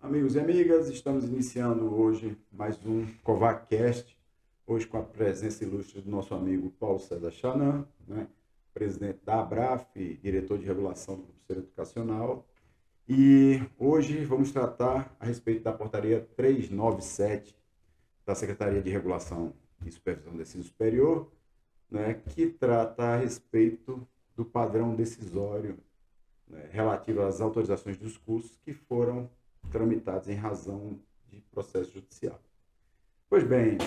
Amigos e amigas, estamos iniciando hoje mais um CovaCast, hoje com a presença ilustre do nosso amigo Paulo César Chanan, né, presidente da ABRAF, diretor de regulação do Conselho Educacional. E hoje vamos tratar a respeito da portaria 397 da Secretaria de Regulação e Supervisão do Ensino Superior, né, que trata a respeito do padrão decisório, né, relativo às autorizações dos cursos que foram tramitados em razão de processo judicial. Pois bem,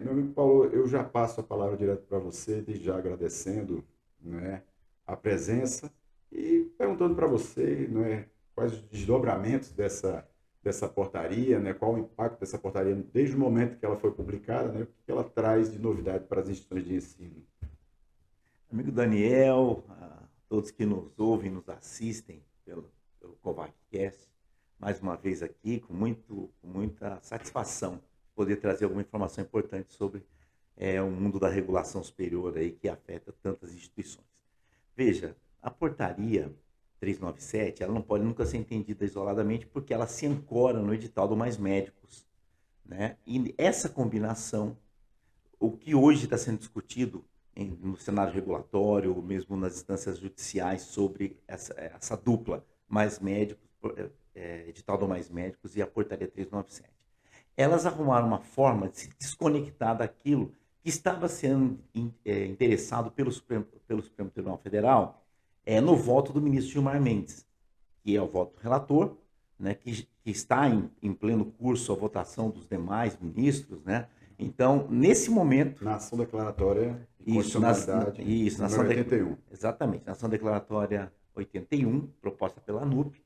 meu amigo Paulo, eu já passo a palavra direto para você, desde já agradecendo, né, a presença e perguntando para você, né, quais os desdobramentos dessa portaria, né, qual o impacto dessa portaria desde o momento que ela foi publicada, né, o que ela traz de novidade para as instituições de ensino. Amigo Daniel, a todos que nos ouvem, nos assistem pelo CovaCast, mais uma vez aqui, com muita satisfação, poder trazer alguma informação importante sobre o mundo da regulação superior aí, que afeta tantas instituições. Veja, a portaria 397, ela não pode nunca ser entendida isoladamente, porque ela se ancora no edital do Mais Médicos, né? E essa combinação, o que hoje está sendo discutido no cenário regulatório, ou mesmo nas instâncias judiciais, sobre essa dupla, mais médicos, edital do Mais Médicos e a portaria 397. Elas arrumaram uma forma de se desconectar daquilo que estava sendo interessado pelo Supremo Tribunal Federal no voto do ministro Gilmar Mendes, que é o voto relator, né, que está em pleno curso a votação dos demais ministros, né? Então, nesse momento... Na ação declaratória de Isso, constitucionalidade na número 81. Exatamente, na ação declaratória 81, proposta pela ANUP,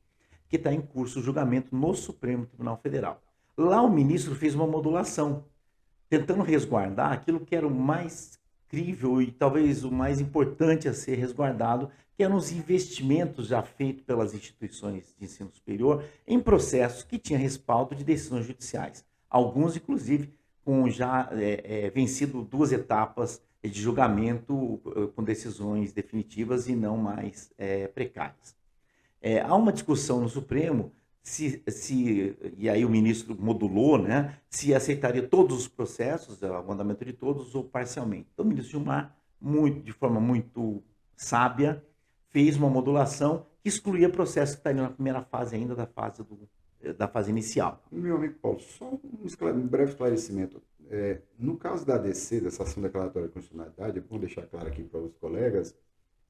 que está em curso o julgamento no Supremo Tribunal Federal. Lá o ministro fez uma modulação, tentando resguardar aquilo que era o mais crível e talvez o mais importante a ser resguardado, que eram os investimentos já feitos pelas instituições de ensino superior em processos que tinham respaldo de decisões judiciais. Alguns, inclusive, com já vencido 2 etapas de julgamento com decisões definitivas e não mais precárias. Há uma discussão no Supremo e aí o ministro modulou, né, se aceitaria todos os processos, o andamento de todos ou parcialmente. Então o ministro Gilmar, de forma muito sábia, fez uma modulação que excluía processos que estariam na primeira fase ainda da fase inicial. Meu amigo Paulo, só um breve esclarecimento. No caso da ADC, dessa ação declaratória de constitucionalidade, é bom deixar claro aqui para os colegas,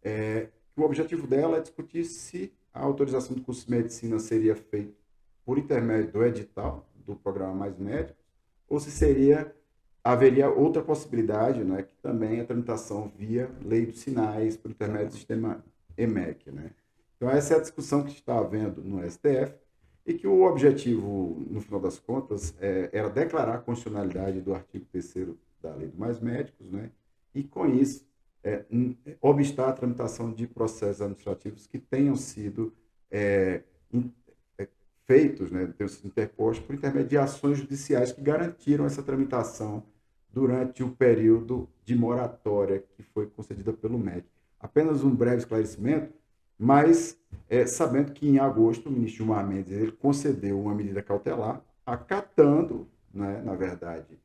que o objetivo dela é discutir se a autorização do curso de medicina seria feita por intermédio do edital do programa Mais Médicos, ou se haveria outra possibilidade, né, que também é a tramitação via lei dos sinais, por intermédio do sistema EMEC, né? Então essa é a discussão que está havendo no STF, e que o objetivo, no final das contas, era declarar a constitucionalidade do artigo 3º da Lei do Mais Médicos, né? E, com isso, obstar a tramitação de processos administrativos que tenham sido feitos, né, tenham sido interpostos por intermédio de ações judiciais que garantiram essa tramitação durante o período de moratória que foi concedida pelo MEC. Apenas um breve esclarecimento, mas sabendo que em agosto o ministro Gilmar Mendes ele concedeu uma medida cautelar, acatando, né, na verdade,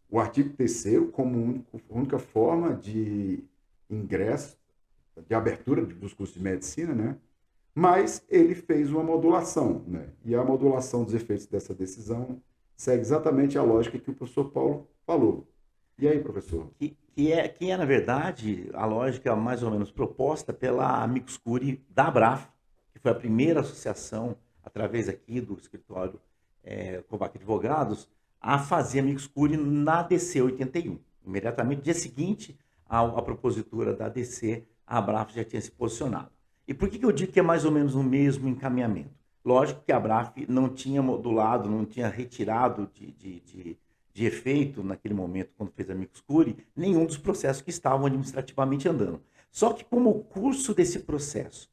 o artigo 3º como única forma de ingresso, de abertura dos cursos de medicina, né? Mas ele fez uma modulação, né? E a modulação dos efeitos dessa decisão segue exatamente a lógica que o professor Paulo falou. E aí, professor? Que é, na verdade, a lógica mais ou menos proposta pela Amicus Curiae da ABRAF, que foi a primeira associação, através aqui do escritório Covac Advogados, a fazer Amicus Curiae na ADC 81. Imediatamente, no dia seguinte à propositura da ADC, a ABRAF já tinha se posicionado. E por que eu digo que é mais ou menos o mesmo encaminhamento? Lógico que a ABRAF não tinha modulado, não tinha retirado de efeito, naquele momento, quando fez a Amicus Curiae, nenhum dos processos que estavam administrativamente andando. Só que, como o curso desse processo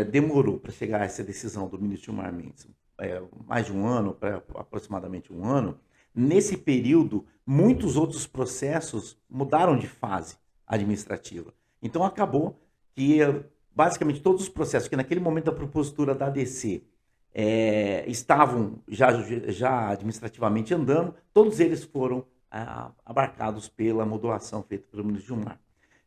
demorou para chegar a essa decisão do ministro Gilmar Mendes, mais de um ano, para aproximadamente um ano, nesse período, muitos outros processos mudaram de fase administrativa. Então, acabou que basicamente todos os processos que naquele momento da propositura da ADC estavam já administrativamente andando, todos eles foram abarcados pela modulação feita pelo ministro Gilmar.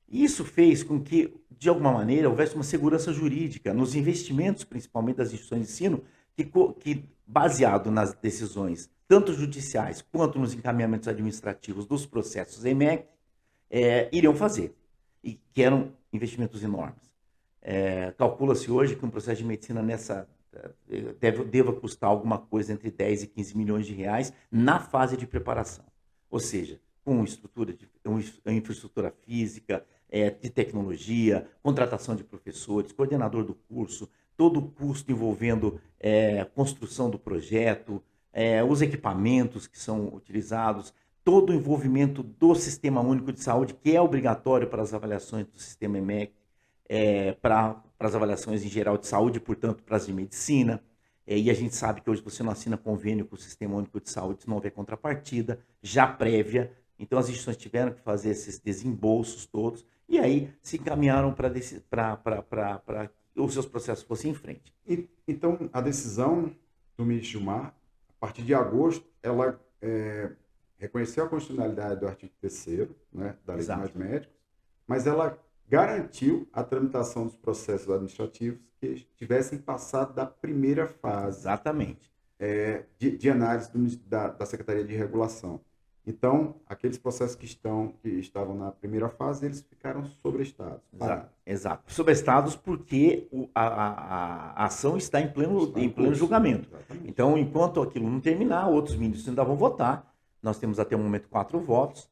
Isso fez com que, de alguma maneira, houvesse uma segurança jurídica nos investimentos, principalmente das instituições de ensino, que baseado nas decisões, tanto judiciais quanto nos encaminhamentos administrativos dos processos EMEC, iriam fazer, e que eram investimentos enormes. Calcula-se hoje que um processo de medicina deva custar alguma coisa entre 10 e 15 milhões de reais na fase de preparação. Ou seja, com infraestrutura física, de tecnologia, contratação de professores, coordenador do curso, todo o custo envolvendo construção do projeto, os equipamentos que são utilizados, todo o envolvimento do Sistema Único de Saúde, que é obrigatório para as avaliações do Sistema EMEC, para as avaliações em geral de saúde, portanto, para as de medicina. E a gente sabe que hoje você não assina convênio com o Sistema Único de Saúde se não houver contrapartida, já prévia. Então, as instituições tiveram que fazer esses desembolsos todos e aí se encaminharam para que os seus processos fossem em frente. Então, a decisão do ministro Gilmar, a partir de agosto, ela reconheceu a constitucionalidade do artigo 3º, né, da Lei de Mais Médicos, mas ela garantiu a tramitação dos processos administrativos que tivessem passado da primeira fase. Exatamente. De análise da Secretaria de Regulação. Então, aqueles processos que estavam na primeira fase, eles ficaram sobrestados. Exato. Sobrestados porque a ação está em pleno julgamento. Exatamente. Então, enquanto aquilo não terminar, outros ministros ainda vão votar. Nós temos até o momento 4 votos,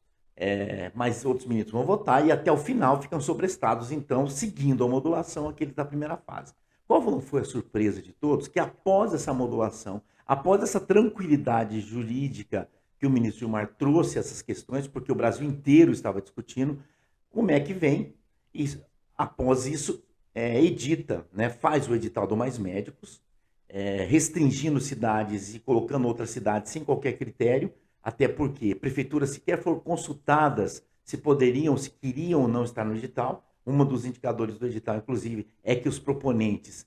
mas outros ministros vão votar e até o final ficam sobrestados, então, seguindo a modulação aqueles da primeira fase. Qual foi a surpresa de todos? Que após essa modulação, após essa tranquilidade jurídica que o ministro Gilmar trouxe essas questões, porque o Brasil inteiro estava discutindo, como é que vem e, após isso, edita, né, faz o edital do Mais Médicos, restringindo cidades e colocando outras cidades sem qualquer critério, até porque prefeituras sequer foram consultadas se queriam ou não estar no edital. Um dos indicadores do edital, inclusive, é que os proponentes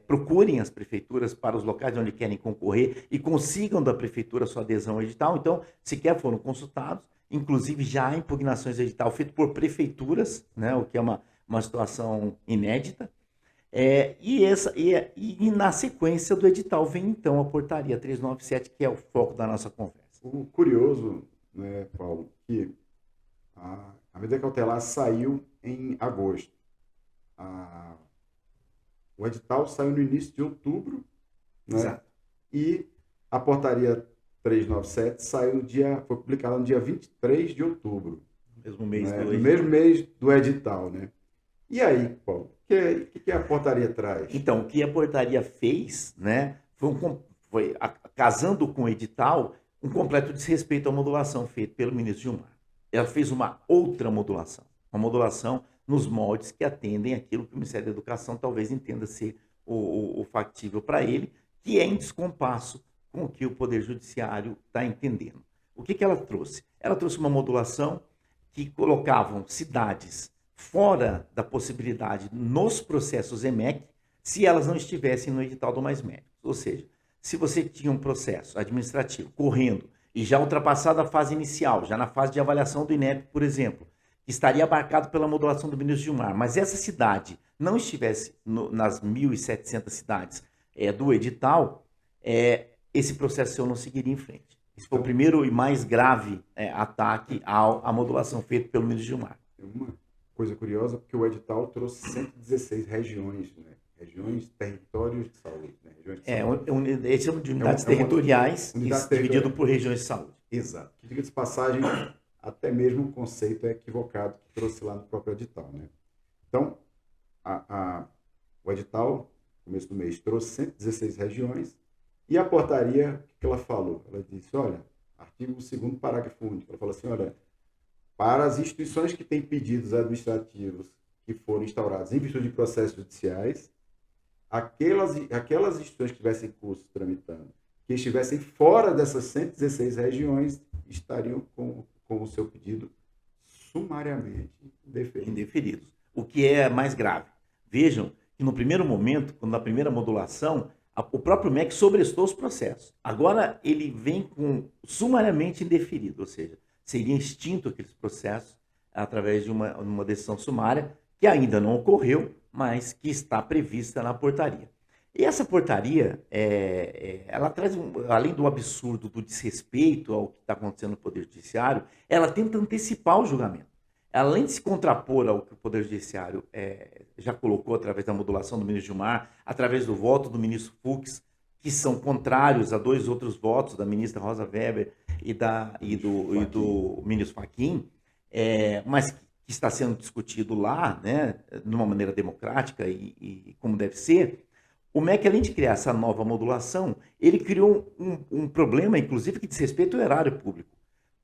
procurem as prefeituras para os locais onde querem concorrer e consigam da prefeitura sua adesão ao edital. Então, sequer foram consultados. Inclusive, já há impugnações de edital feito por prefeituras, né, o que é uma situação inédita. E na sequência do edital vem, então, a portaria 397, que é o foco da nossa conversa. O curioso, né, Paulo, que a medida cautelar saiu em agosto. O edital saiu no início de outubro, né? Exato. E a portaria 397 foi publicada no dia 23 de outubro. Mesmo mês, né? No mesmo mês do edital, né? E aí, Paulo, o que a portaria traz? Então, o que a portaria fez, né, foi casando com o edital, um completo desrespeito à modulação feita pelo ministro Gilmar. Ela fez uma outra modulação, uma modulação nos moldes que atendem aquilo que o Ministério da Educação talvez entenda ser o factível para ele, que é em descompasso com o que o Poder Judiciário está entendendo. O que ela trouxe? Ela trouxe uma modulação que colocavam cidades fora da possibilidade nos processos EMEC, se elas não estivessem no edital do Mais Médicos. Ou seja, se você tinha um processo administrativo correndo e já ultrapassado a fase inicial, já na fase de avaliação do INEP, por exemplo, que estaria abarcado pela modulação do ministro Gilmar, mas essa cidade não estivesse nas 1.700 cidades do edital, esse processo seu não seguiria em frente. Esse foi o primeiro e mais grave ataque à modulação feita pelo ministro Gilmar. Uma coisa curiosa, porque o edital trouxe 116 regiões, né? Regiões, territórios de saúde. Né? Eles chamam de unidades territoriais, dividido por regiões de saúde. Exato. Que, diga de passagem, até mesmo o conceito é equivocado que trouxe lá no próprio edital, né? Então, o edital, no começo do mês, trouxe 116 regiões e a portaria, o que ela falou? Ela disse, olha, artigo 2º, parágrafo único, ela falou assim, olha, para as instituições que têm pedidos administrativos que foram instaurados em virtude de processos judiciais, aquelas instituições que tivessem curso tramitando, que estivessem fora dessas 116 regiões, estariam com o seu pedido sumariamente indeferidos. O que é mais grave. Vejam que no primeiro momento, na primeira modulação, o próprio MEC sobrestou os processos. Agora ele vem com sumariamente indeferido, ou seja, seria extinto aqueles processos através de uma decisão sumária, que ainda não ocorreu, mas que está prevista na portaria. E essa portaria, ela traz, além do absurdo, do desrespeito ao que está acontecendo no Poder Judiciário, ela tenta antecipar o julgamento. Além de se contrapor ao que o Poder Judiciário já colocou através da modulação do ministro Gilmar, através do voto do ministro Fux, que são contrários a 2 outros votos, da ministra Rosa Weber e do ministro Fachin, mas que está sendo discutido lá, né, de uma maneira democrática e como deve ser. O MEC, além de criar essa nova modulação, ele criou um problema, inclusive, que diz respeito ao erário público.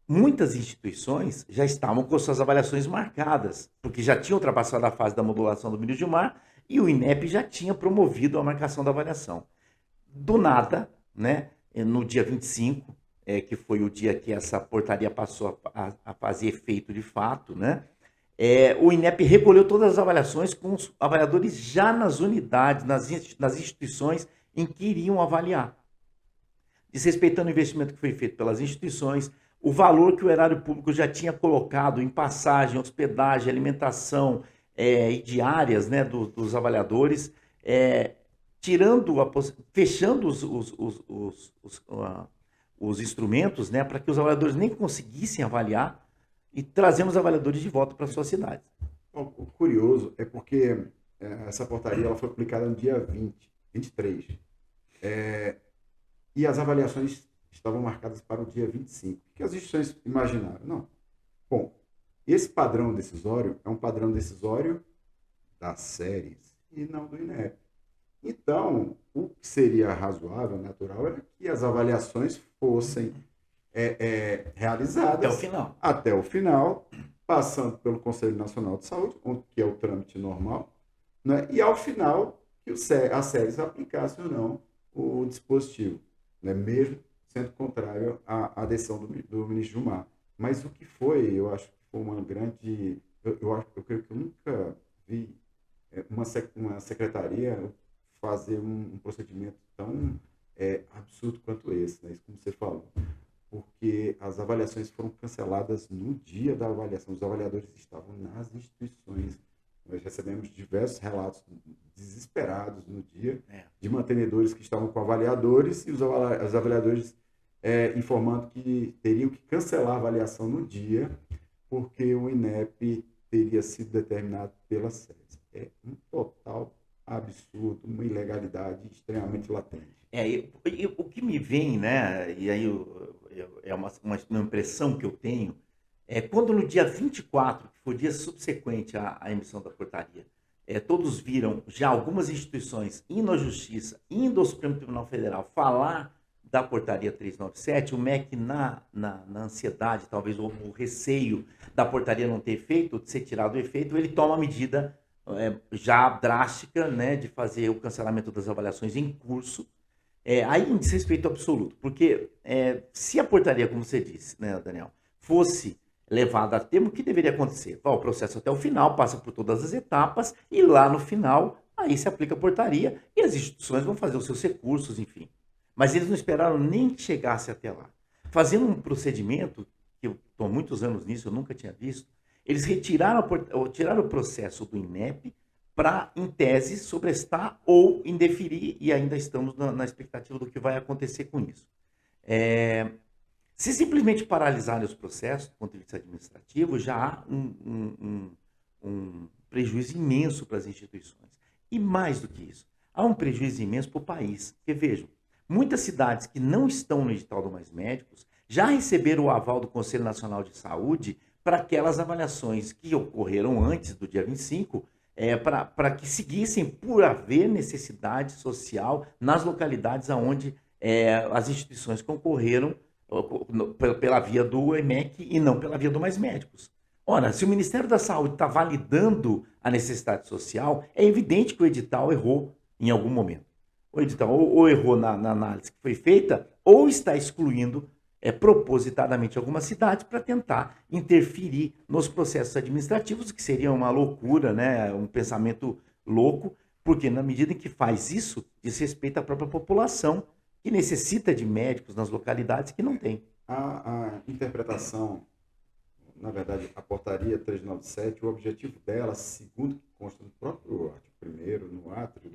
Muitas instituições já estavam com suas avaliações marcadas, porque já tinham ultrapassado a fase da modulação do ministro Gilmar e o INEP já tinha promovido a marcação da avaliação. Do nada, né, no dia 25, que foi o dia que essa portaria passou a fazer efeito de fato, né, o INEP recolheu todas as avaliações com os avaliadores já nas unidades, nas instituições em que iriam avaliar. Desrespeitando o investimento que foi feito pelas instituições, o valor que o erário público já tinha colocado em passagem, hospedagem, alimentação e diárias, né, dos avaliadores, fechando os instrumentos, né, para que os avaliadores nem conseguissem avaliar, e trazemos avaliadores de volta para suas cidades. O curioso é porque essa portaria ela foi publicada no dia 23. E as avaliações estavam marcadas para o dia 25. O que as instituições imaginaram? Não. Bom, esse padrão decisório é um padrão decisório das séries e não do INEP. Então, o que seria razoável, natural, era que as avaliações fossem realizadas até o final, passando pelo Conselho Nacional de Saúde, que é o trâmite normal, né? E ao final que as séries aplicassem ou não o dispositivo, né? Mesmo sendo contrário à decisão do ministro Gilmar. Mas o que foi, eu acho que foi uma grande... Eu creio que eu nunca vi uma secretaria fazer um procedimento tão absurdo quanto esse, né? Isso como você falou. Porque as avaliações foram canceladas no dia da avaliação. Os avaliadores estavam nas instituições. Nós recebemos diversos relatos desesperados no dia de mantenedores que estavam com avaliadores e os avaliadores informando que teriam que cancelar a avaliação no dia porque o INEP teria sido determinado pela SES. É um total absurdo, uma ilegalidade extremamente latente. O que me vem, né, e aí é uma impressão que eu tenho, quando no dia 24, que foi o dia subsequente à emissão da portaria, todos viram já algumas instituições indo à Justiça, indo ao Supremo Tribunal Federal falar da portaria 397, o MEC na ansiedade, talvez, ou no receio da portaria não ter efeito, de ser tirado o efeito, ele toma a medida já drástica, né, de fazer o cancelamento das avaliações em curso, aí em desrespeito absoluto, porque se a portaria, como você disse, né, Daniel, fosse levada a termo, o que deveria acontecer? O processo até o final, passa por todas as etapas, e lá no final, aí se aplica a portaria, e as instituições vão fazer os seus recursos, enfim. Mas eles não esperaram nem que chegasse até lá. Fazendo um procedimento, que eu estou há muitos anos nisso, eu nunca tinha visto, eles tiraram o processo do INEP para, em tese, sobrestar ou indeferir, e ainda estamos na expectativa do que vai acontecer com isso. Se simplesmente paralisarem os processos do ponto de vista administrativo, já há um prejuízo imenso para as instituições. E mais do que isso, há um prejuízo imenso para o país. Porque, vejam, muitas cidades que não estão no edital do Mais Médicos já receberam o aval do Conselho Nacional de Saúde para aquelas avaliações que ocorreram antes do dia 25, para que seguissem por haver necessidade social nas localidades onde as instituições concorreram pela via do EMEC e não pela via do Mais Médicos. Ora, se o Ministério da Saúde está validando a necessidade social, é evidente que o edital errou em algum momento. O edital ou errou na análise que foi feita, ou está excluindo propositadamente algumas cidades para tentar interferir nos processos administrativos, que seria uma loucura, né? Um pensamento louco, porque na medida em que faz isso, diz respeito à própria população, que necessita de médicos nas localidades que não tem. A interpretação, na verdade, a portaria 397, o objetivo dela, segundo que consta no próprio artigo 1º, no átrio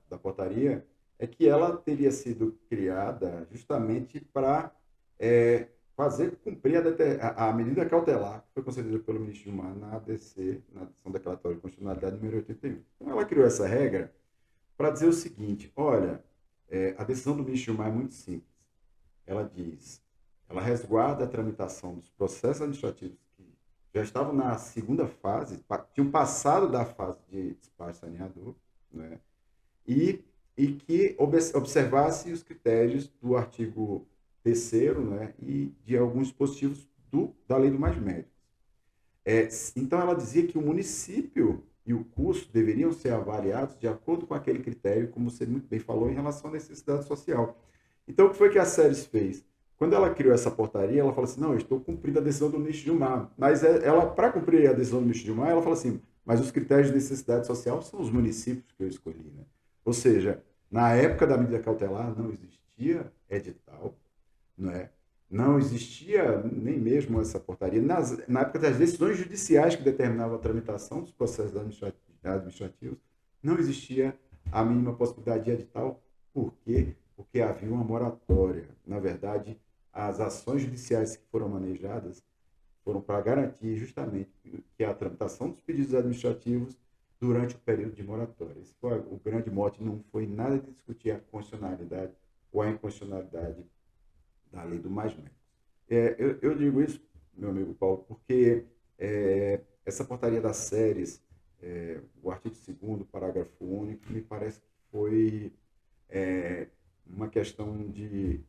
da portaria, é que ela teria sido criada justamente para fazer cumprir a medida cautelar que foi concedida pelo ministro Gilmar na ADC, na Ação Declaratória de Constitucionalidade número 81. Então, ela criou essa regra para dizer o seguinte: olha, a decisão do ministro Gilmar é muito simples. Ela diz, ela resguarda a tramitação dos processos administrativos que já estavam na segunda fase, tinham passado da fase de despacho saneador, né? E que observasse os critérios do artigo 3º, né, e de alguns dispositivos da Lei do Mais Médicos. Então, ela dizia que o município e o custo deveriam ser avaliados de acordo com aquele critério, como você muito bem falou, em relação à necessidade social. Então, o que foi que a Seres fez? Quando ela criou essa portaria, ela falou assim, não, eu estou cumprindo a decisão do ministro Gilmar. Mas ela, para cumprir a decisão do ministro Gilmar, ela falou assim, mas os critérios de necessidade social são os municípios que eu escolhi, né? Ou seja, na época da medida cautelar não existia edital, não é? Não existia nem mesmo essa portaria. Na época das decisões judiciais que determinavam a tramitação dos processos administrativos, não existia a mínima possibilidade de edital. Por quê? Porque havia uma moratória. Na verdade, as ações judiciais que foram manejadas foram para garantir justamente que a tramitação dos pedidos administrativos durante o período de moratória. Esse foi o grande mote, não foi nada de discutir a constitucionalidade ou a inconstitucionalidade da Lei do Mais Médicos. Eu digo isso, meu amigo Paulo, porque essa portaria das séries, o artigo 2º, parágrafo único, me parece que foi uma questão de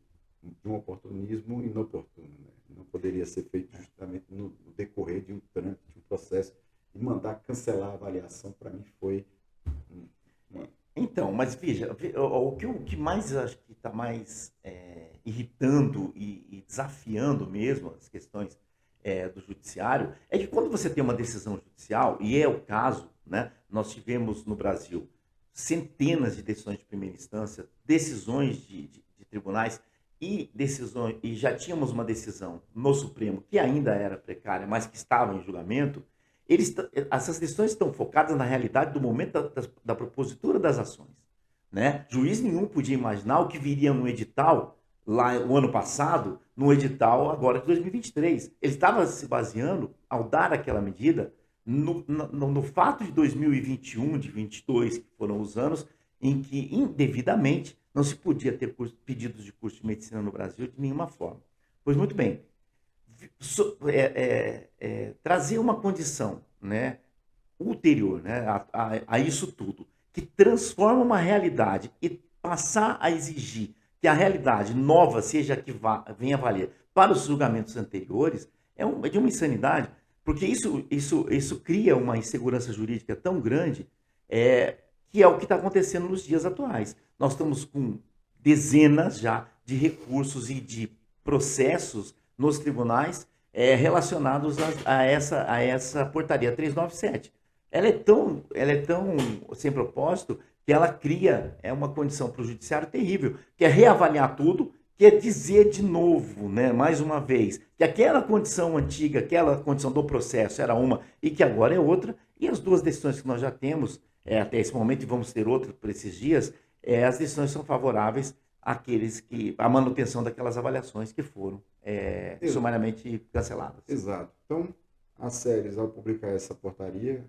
um oportunismo inoportuno, né? Não poderia ser feito justamente no decorrer de um trâmite, de um processo, e mandar cancelar a avaliação, para mim, foi... Então, mas veja, o que mais acho que está mais irritando e desafiando mesmo as questões do judiciário é que quando você tem uma decisão judicial, e é o caso, né, nós tivemos no Brasil centenas de decisões de primeira instância, decisões de tribunais e já tínhamos uma decisão no Supremo que ainda era precária, mas que estava em julgamento. Essas decisões estão focadas na realidade do momento da propositura das ações, né? Juiz nenhum podia imaginar o que viria no edital lá o ano passado, no edital agora de 2023. Ele estava se baseando, ao dar aquela medida, no fato de 2021, de 22, que foram os anos em que, indevidamente, não se podia ter pedidos de curso de medicina no Brasil de nenhuma forma. Pois muito bem, trazer uma condição, né, ulterior, né, a isso tudo, que transforma uma realidade e passar a exigir que a realidade nova seja a que venha valer para os julgamentos anteriores, é de uma insanidade, porque isso cria uma insegurança jurídica tão grande, que é o que está acontecendo nos dias atuais. Nós estamos com dezenas já de recursos e de processos nos tribunais relacionados a essa portaria 397. Ela é tão sem propósito que ela cria uma condição para o judiciário terrível, que é reavaliar tudo, que é dizer de novo, né, mais uma vez, que aquela condição antiga, aquela condição do processo era uma e que agora é outra, e as duas decisões que nós já temos até esse momento, e vamos ter outras por esses dias, as decisões são favoráveis à manutenção daquelas avaliações que foram sumariamente canceladas. Exato. Então, a Seres, ao publicar essa portaria,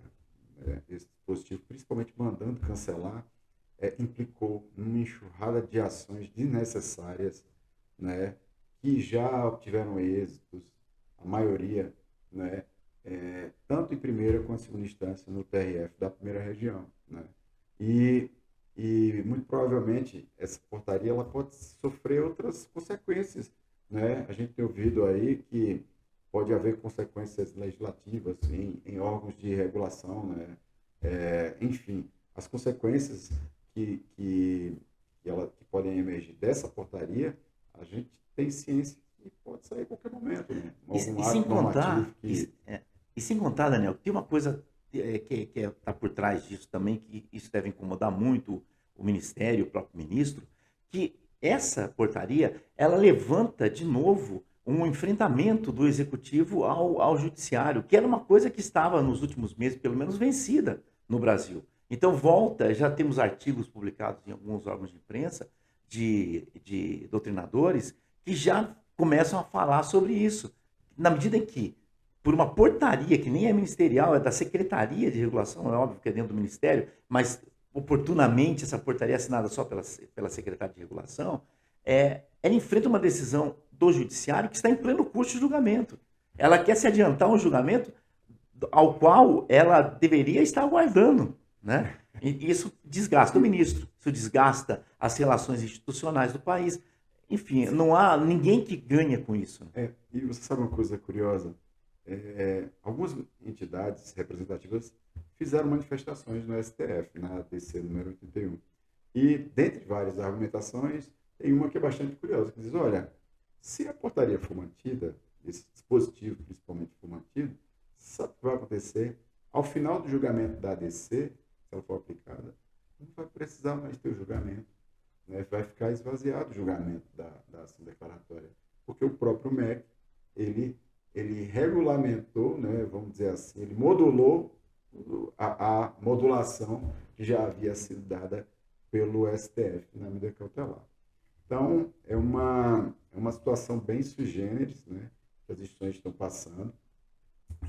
esse dispositivo, principalmente mandando cancelar, implicou numa enxurrada de ações desnecessárias, né, que já obtiveram êxitos, a maioria, né, tanto em primeira quanto em segunda instância no TRF da primeira região, né? E muito provavelmente essa portaria ela pode sofrer outras consequências, né? A gente tem ouvido aí que pode haver consequências legislativas em órgãos de regulação, né? Enfim, as consequências que podem emergir dessa portaria, a gente tem ciência que pode sair a qualquer momento, né? E sem contar, Daniel, tem uma coisa que está por trás disso também, que isso deve incomodar muito o Ministério, o próprio ministro, que essa portaria, ela levanta de novo um enfrentamento do Executivo ao Judiciário, que era uma coisa que estava nos últimos meses, pelo menos, vencida no Brasil. Então, volta, já temos artigos publicados em alguns órgãos de imprensa, de doutrinadores, que já começam a falar sobre isso. Na medida em que, por uma portaria que nem é ministerial, é da Secretaria de Regulação, é óbvio que é dentro do Ministério, mas oportunamente essa portaria é assinada só pela Secretaria de Regulação, ela enfrenta uma decisão do Judiciário que está em pleno curso de julgamento. Ela quer se adiantar a um julgamento ao qual ela deveria estar aguardando, né? E isso desgasta o ministro, isso desgasta as relações institucionais do país. Enfim, não há ninguém que ganha com isso. E você sabe uma coisa curiosa? Algumas entidades representativas fizeram manifestações no STF, na ADC número 81. E, dentre várias argumentações, tem uma que é bastante curiosa, que diz, olha, se a portaria for mantida, esse dispositivo principalmente for mantido, sabe o que vai acontecer? Ao final do julgamento da ADC, se ela for aplicada, não vai precisar mais ter o julgamento, né? Vai ficar esvaziado o julgamento da ação declaratória, porque o próprio MEC, ele regulamentou, né, vamos dizer assim, ele modulou a modulação que já havia sido dada pelo STF na medida cautelar. Então, é uma situação bem sui generis, né, que as instituições estão passando,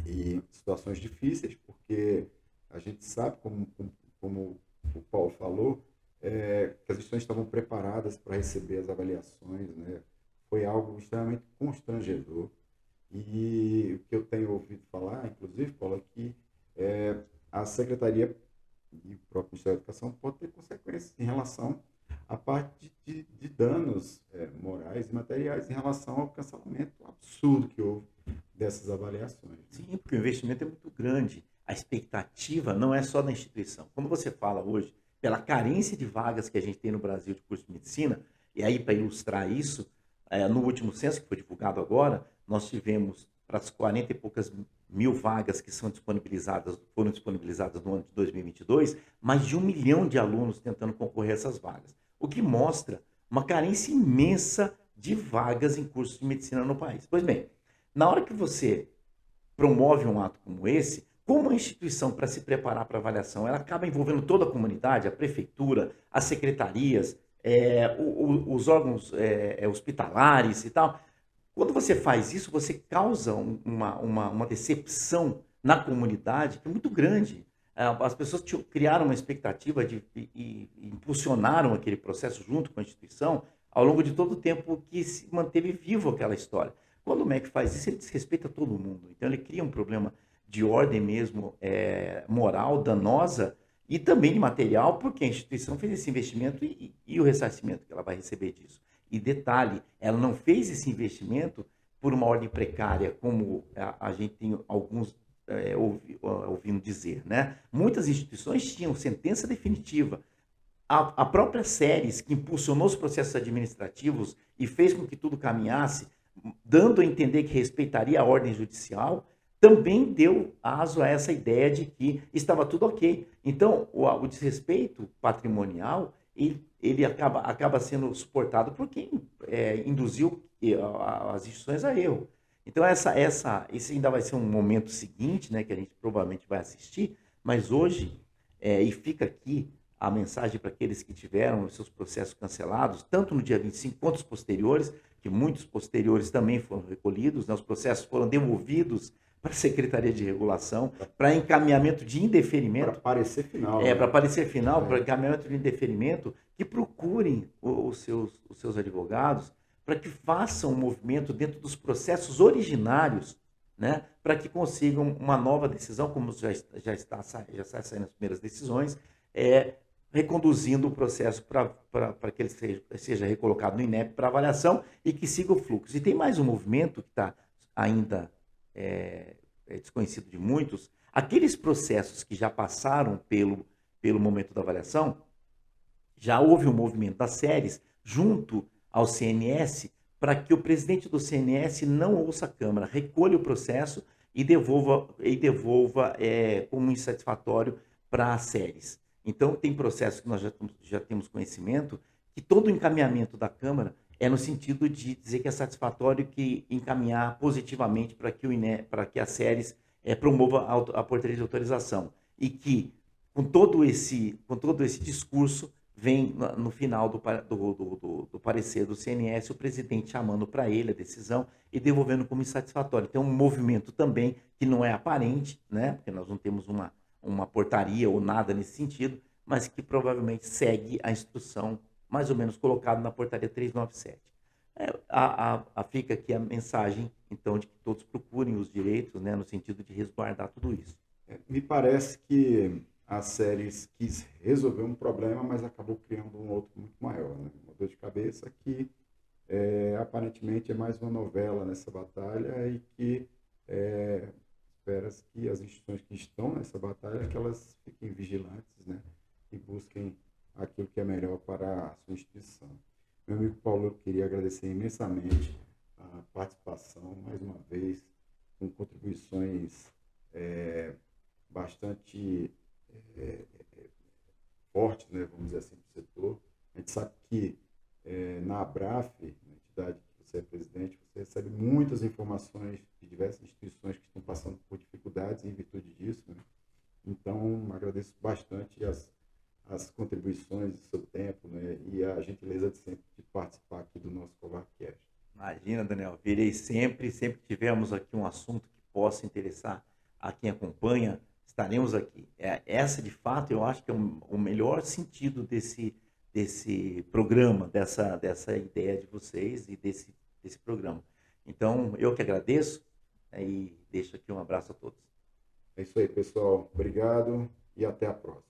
e situações difíceis, porque a gente sabe, como o Paulo falou, que as instituições estavam preparadas para receber as avaliações, né? Foi algo extremamente constrangedor. E o que eu tenho ouvido falar, inclusive, Paulo, é que a Secretaria e o próprio Ministério da Educação pode ter consequências em relação à parte de danos morais e materiais em relação ao cancelamento absurdo que houve dessas avaliações. Sim, porque o investimento é muito grande. A expectativa não é só da instituição. Como você fala hoje, pela carência de vagas que a gente tem no Brasil de curso de medicina, e aí para ilustrar isso, no último censo que foi divulgado agora, nós tivemos para as 40 e poucas mil vagas que foram disponibilizadas no ano de 2022, mais de 1 milhão de alunos tentando concorrer a essas vagas, o que mostra uma carência imensa de vagas em cursos de medicina no país. Pois bem, na hora que você promove um ato como esse, como a instituição, para se preparar para a avaliação, ela acaba envolvendo toda a comunidade, a prefeitura, as secretarias, os órgãos hospitalares e tal. Quando você faz isso, você causa uma decepção na comunidade que é muito grande. As pessoas criaram uma expectativa e impulsionaram aquele processo junto com a instituição ao longo de todo o tempo que se manteve vivo aquela história. Quando o MEC faz isso, ele desrespeita todo mundo. Então, ele cria um problema de ordem mesmo moral, danosa, e também de material, porque a instituição fez esse investimento e o ressarcimento que ela vai receber disso. E detalhe, ela não fez esse investimento por uma ordem precária, como a gente tem alguns ouvindo dizer, né? Muitas instituições tinham sentença definitiva. A própria SERES, que impulsionou os processos administrativos e fez com que tudo caminhasse, dando a entender que respeitaria a ordem judicial, também deu aso a essa ideia de que estava tudo ok. Então, o desrespeito patrimonial, ele acaba sendo suportado por quem induziu as instituições a erro. Então, esse ainda vai ser um momento seguinte, né, que a gente provavelmente vai assistir, mas hoje, e fica aqui a mensagem para aqueles que tiveram os seus processos cancelados, tanto no dia 25 quanto os posteriores, que muitos posteriores também foram recolhidos, né, os processos foram devolvidos para a Secretaria de Regulação, para encaminhamento de indeferimento. Para parecer final. Para parecer final, para encaminhamento de indeferimento, que procurem os seus advogados para que façam um movimento dentro dos processos originários, né, para que consigam uma nova decisão, como já está saindo as primeiras decisões, reconduzindo o processo para que ele seja recolocado no INEP para avaliação e que siga o fluxo. E tem mais um movimento que está ainda desconhecido de muitos, aqueles processos que já passaram pelo momento da avaliação, já houve um movimento das SERES junto ao CNS para que o presidente do CNS não ouça a Câmara, recolha o processo e devolva como insatisfatório para as séries. Então, tem processos que nós já temos conhecimento que todo o encaminhamento da Câmara é no sentido de dizer que é satisfatório, que encaminhar positivamente para que, para que as séries promova a portaria de autorização. E que, com todo esse discurso, vem no final do parecer do CNS o presidente chamando para ele a decisão e devolvendo como insatisfatório. Então, um movimento também que não é aparente, né? Porque nós não temos uma portaria ou nada nesse sentido, mas que provavelmente segue a instrução mais ou menos colocada na portaria 397. Fica aqui a mensagem, então, de que todos procurem os direitos, né, no sentido de resguardar tudo isso. Me parece que a séries quis resolver um problema, mas acabou criando um outro muito maior, né? Uma dor de cabeça que aparentemente é mais uma novela nessa batalha e que espera-se que as instituições que estão nessa batalha que elas fiquem vigilantes, né? E busquem aquilo que é melhor para a sua instituição. Meu amigo Paulo, eu queria agradecer imensamente a participação, mais uma vez, com contribuições bastante fortes, né, vamos dizer assim, para o setor. A gente sabe que na ABRAF, na entidade que você é presidente, você recebe muitas informações de diversas instituições que estão passando por dificuldades em virtude disso, né? Então, agradeço bastante as contribuições do seu tempo, né, e a gentileza de sempre de participar aqui do nosso CovarCast. Imagina, Daniel, virei sempre que tivermos aqui um assunto que possa interessar a quem acompanha, estaremos aqui. Essa, de fato, eu acho que é o melhor sentido desse programa, dessa ideia de vocês e desse programa. Então, eu que agradeço, e deixo aqui um abraço a todos. É isso aí, pessoal. Obrigado e até a próxima.